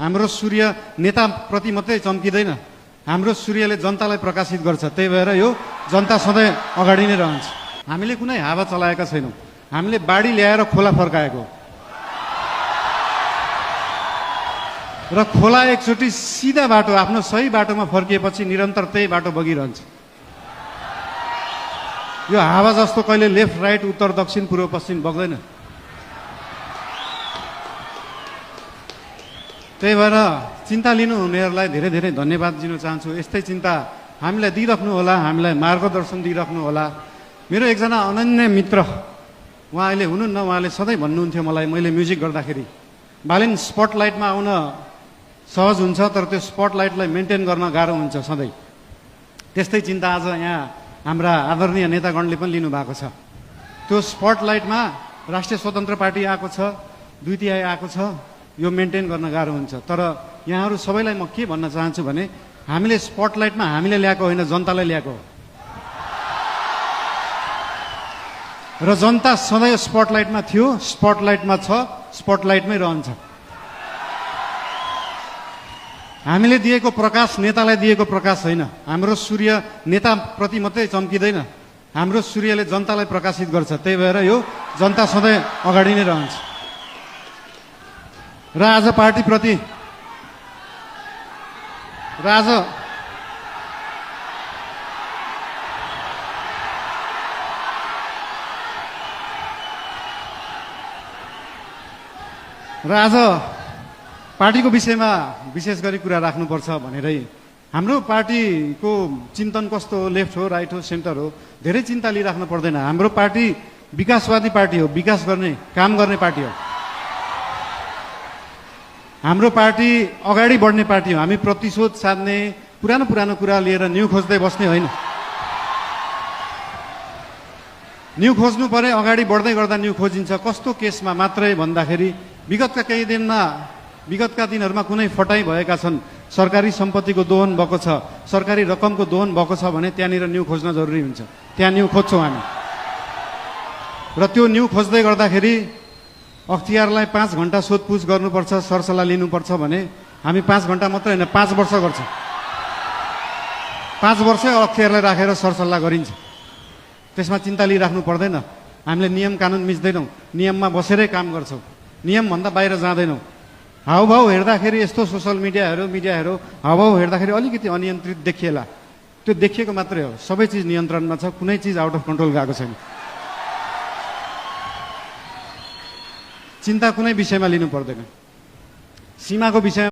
हाम्रो सूर्य नेताप्रति मात्रै चम्किँदैन, हाम्रो सूर्यले जनतालाई प्रकाशित गर्छ। त्यही भएर यो जनता सधैँ अगाडि नै रहन्छ। हामीले कुनै हावा चलाएका छैनौँ, हामीले बाढी ल्याएर खोला फर्काएको र खोला एकचोटि सिधा बाटो आफ्नो सही बाटोमा फर्किएपछि निरन्तर त्यही बाटो बगिरहन्छ। यो हावा जस्तो कहिले लेफ्ट राइट उत्तर दक्षिण पूर्व पश्चिम बग्दैन। त्यही भएर चिन्ता लिनु हुनेहरूलाई धेरै धेरै धन्यवाद दिन चाहन्छु। यस्तै चिन्ता हामीलाई दिइराख्नु होला, हामीलाई मार्गदर्शन दिइराख्नु होला। मेरो एकजना अनन्य मित्र उहाँ अहिले हुनुहुन्न, उहाँले सधैँ भन्नुहुन्थ्यो मलाई, मैले म्युजिक गर्दाखेरि, बालेन स्पटलाइटमा आउन सहज हुन्छ तर त्यो स्पटलाइटलाई मेन्टेन गर्न गाह्रो हुन्छ सधैँ। त्यस्तै चिन्ता आज यहाँ हाम्रा आदरणीय नेतागणले पनि लिनुभएको छ। त्यो स्पटलाइटमा राष्ट्रिय स्वतन्त्र पार्टी आएको छ, 2/3 आएको छ, यो मेन्टेन गर्न गाह्रो हुन्छ। तर यहाँहरू सबैलाई म के भन्न चाहन्छु भने हामीले स्पटलाइटमा हामीले ल्याएको होइन, जनतालाई ल्याएको हो र जनता सधैँ स्पटलाइटमा थियो, स्पटलाइटमा छ, स्पटलाइटमै रहन्छ। हामीले दिएको प्रकाश नेतालाई दिएको प्रकाश होइन, हाम्रो सूर्य नेताप्रति मात्रै चम्किँदैन, हाम्रो सूर्यले जनतालाई प्रकाशित गर्छ। त्यही भएर यो जनता सधैँ अगाडि नै रहन्छ। र आज पार्टीप्रति आज पार्टीको विषयमा विशेष गरी कुरा राख्नुपर्छ भनेरै हाम्रो पार्टीको चिन्तन कस्तो हो, लेफ्ट हो, राइट हो, सेन्टर हो, धेरै चिन्ता लिइराख्नु पर्दैन। हाम्रो पार्टी विकासवादी पार्टी हो, विकास गर्ने काम गर्ने पार्टी हो। हाम्रो पार्टी अगाडि बढ्ने पार्टी हो। हामी प्रतिशोध साध्ने, पुरानो पुरानो कुरा लिएर न्यू खोज्दै बस्ने होइन। न्यू खोज्नु पर्यो, अगाडि बढ्दै गर्दा न्यू खोजिन्छ। कस्तो केसमा मात्रै भन्दाखेरि विगतका दिनहरूमा कुनै फटाइ भएका छन्, सरकारी सम्पत्तिको दोहन भएको छ, सरकारी रकमको दोहन भएको छ भने त्यहाँनिर न्यू खोज्न जरुरी हुन्छ। त्यहाँ न्यू खोज्छौँ हामी। र त्यो न्यू खोज्दै गर्दाखेरि अख्तियारलाई 5 घण्टा सोधपुछ गर्नुपर्छ, सरसल्लाह लिनुपर्छ भने हामी 5 घण्टा मात्रै होइन, 5 वर्ष गर्छौँ। 5 वर्ष अख्तियारलाई राखेर सरसल्लाह गरिन्छ। त्यसमा चिन्ता लिइराख्नु पर्दैन। हामीले नियम कानुन मिच्दैनौँ, नियममा बसेरै काम गर्छौँ, नियमभन्दा बाहिर जाँदैनौँ। हाउभाउ हेर्दाखेरि यस्तो सोसल मिडियाहरू हाउभाउ हेर्दाखेरि अलिकति अनियन्त्रित देखिएला, त्यो देखिएको मात्रै हो। सबै चिज नियन्त्रणमा छ, कुनै चिज आउट अफ कन्ट्रोल गएको छैन। चिन्ता कुनै विषयमा लिनु पर्दैन। सीमाको विषय